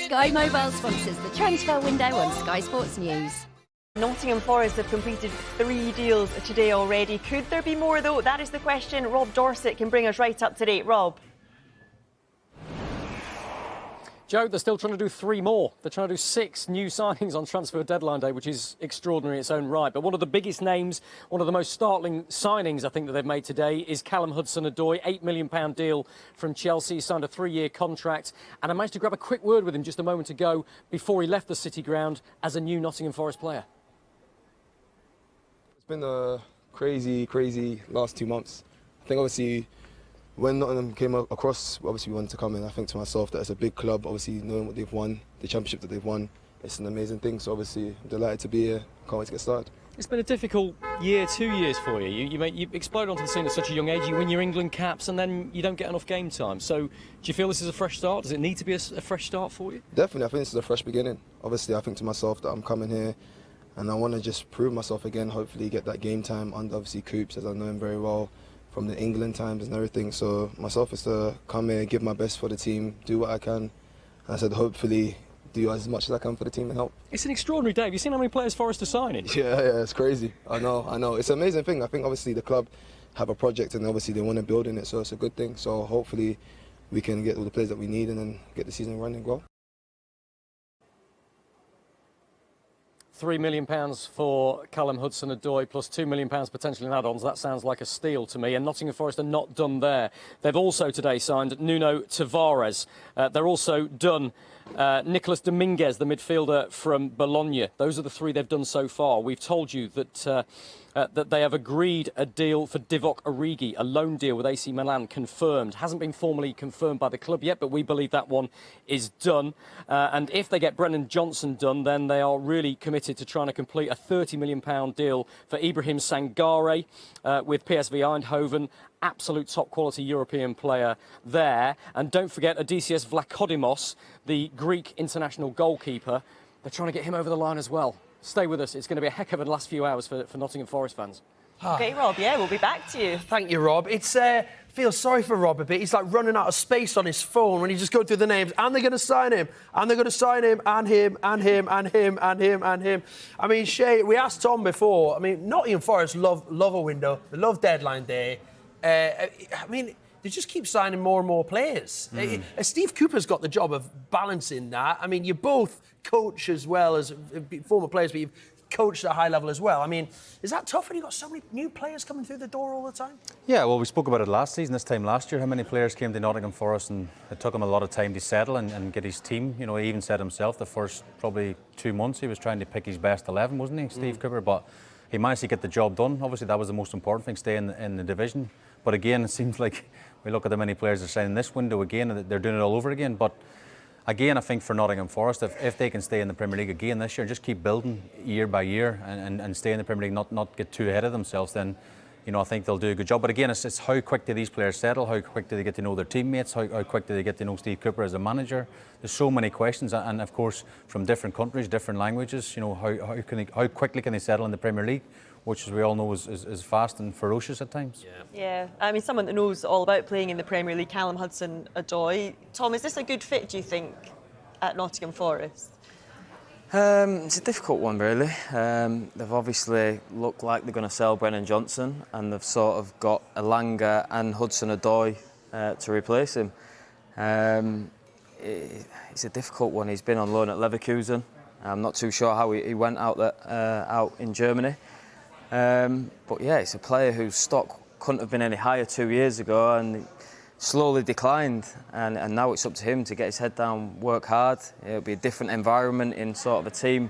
Sky Mobile sponsors the transfer window on Sky Sports News. Nottingham Forest have completed 3 deals today already. Could there be more, though? That is the question. Rob Dorsett can bring us right up to date. Rob. Joe, they're still trying to do 3 more. They're trying to do 6 new signings on transfer deadline day, which is extraordinary in its own right. But one of the biggest names, one of the most startling signings, I think, that they've made today is Callum Hudson-Odoi, £8 million deal from Chelsea. He signed a 3-year contract. And I managed to grab a quick word with him just a moment ago before he left the City ground as a new Nottingham Forest player. It's been a crazy last 2 months. I think, obviously, when Nottingham came across, obviously we wanted to come in. I think to myself that it's a big club, obviously knowing what they've won, the championship that they've won, it's an amazing thing. So obviously I'm delighted to be here. Can't wait to get started. It's been a difficult year, 2 years for you. You explode onto the scene at such a young age. You win your England caps and then you don't get enough game time. So do you feel this is a fresh start? Does it need to be a fresh start for you? Definitely, I think this is a fresh beginning. Obviously I think to myself that I'm coming here and I want to just prove myself again, hopefully get that game time under obviously Coops, as I know him very well from the England times and everything. So myself is to come here, give my best for the team, do what I can. And I said hopefully do as much as I can for the team and help. It's an extraordinary day. Have you seen how many players Forest are signing? Yeah, it's crazy. I know. It's an amazing thing. I think obviously the club have a project and obviously they want to build in it, so it's a good thing. So hopefully we can get all the players that we need and then get the season running well. £3 million for Callum Hudson-Odoi plus £2 million potentially in add-ons. That sounds like a steal to me. And Nottingham Forest are not done there. They've also today signed Nuno Tavares. They're also done Nicolas Dominguez, the midfielder from Bologna. Those are the 3 they've done so far. We've told you that that they have agreed a deal for Divock Origi, a loan deal with AC Milan, confirmed. Hasn't been formally confirmed by the club yet, but we believe that one is done. And if they get Brennan Johnson done, then they are really committed to trying to complete a £30 million deal for Ibrahim Sangare with PSV Eindhoven. Absolute top quality European player there. And don't forget Odysseas Vlachodimos, the Greek international goalkeeper. They're trying to get him over the line as well. Stay with us. It's going to be a heck of a last few hours for Nottingham Forest fans. OK, Rob, yeah, we'll be back to you. Thank you, Rob. Feel sorry for Rob a bit. He's like running out of space on his phone when he just goes through the names. And they're going to sign him. And they're going to sign him. And him. And him. And him. And him. And him. I mean, Shay, we asked Tom before. I mean, Nottingham Forest love a window. They love deadline day. I mean, they just keep signing more and more players. Steve Cooper's got the job of balancing that. I mean, you both coach as well as former players, but you've coached at a high level as well. I mean, is that tough when you've got so many new players coming through the door all the time? Yeah, well, we spoke about it last season, this time last year, how many players came to Nottingham Forest, and it took him a lot of time to settle and get his team. You know, he even said himself the first probably 2 months he was trying to pick his best 11, wasn't he, Steve Cooper? But he managed to get the job done. Obviously, that was the most important thing, stay in the division. But again, it seems like we look at the many players they're signing this window again, they're doing it all over again. But again, I think for Nottingham Forest, if they can stay in the Premier League again this year, just keep building year by year and stay in the Premier League, not get too ahead of themselves, then, you know, I think they'll do a good job. But again, it's how quick do these players settle, how quick do they get to know their teammates, how quick do they get to know Steve Cooper as a manager. There's so many questions, and of course, from different countries, different languages, you know, how quickly can they settle in the Premier League, which, as we all know, is fast and ferocious at times. Yeah, I mean, someone that knows all about playing in the Premier League, Callum Hudson-Odoi. Tom, is this a good fit, do you think, at Nottingham Forest? It's a difficult one, really. They've obviously looked like they're going to sell Brennan Johnson, and they've sort of got Elanga and Hudson-Odoi to replace him. It's a difficult one. He's been on loan at Leverkusen. I'm not too sure how he went out in Germany. But yeah, it's a player whose stock couldn't have been any higher 2 years ago, and slowly declined, and now it's up to him to get his head down, work hard. It'll be a different environment in sort of a team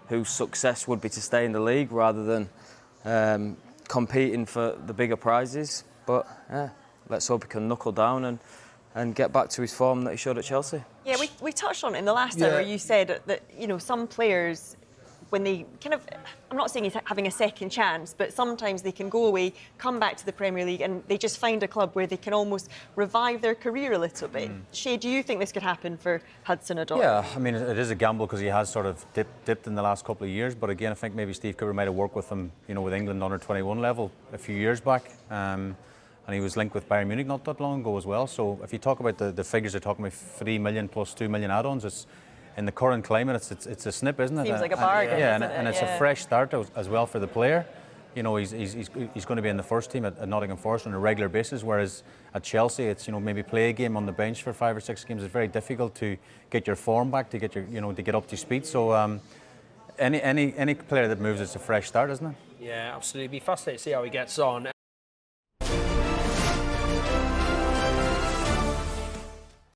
whose success would be to stay in the league rather than competing for the bigger prizes. But yeah, let's hope he can knuckle down and get back to his form that he showed at Chelsea. Yeah, we touched on it in the last hour. You said that, you know, some players, when they kind of, I'm not saying he's having a second chance, but sometimes they can go away, come back to the Premier League, and they just find a club where they can almost revive their career a little bit. Shay, do you think this could happen for Hudson-Odoi? Yeah, I mean, it is a gamble because he has sort of dipped in the last couple of years. But again, I think maybe Steve Cooper might have worked with him, you know, with England under 21 level a few years back. And he was linked with Bayern Munich not that long ago as well. So if you talk about the figures, they're talking about 3 million plus 2 million add-ons. in the current climate, it's a snip, isn't it? Seems like a bargain. Yeah, doesn't and it? it's a fresh start as well for the player. You know, he's going to be in the first team at Nottingham Forest on a regular basis, whereas at Chelsea, it's, you know, maybe play a game on the bench for 5 or 6 games. It's very difficult to get your form back, to get your, you know, to get up to speed. So any player that moves, it's a fresh start, isn't it? Yeah, absolutely. It'd be fascinating to see how he gets on.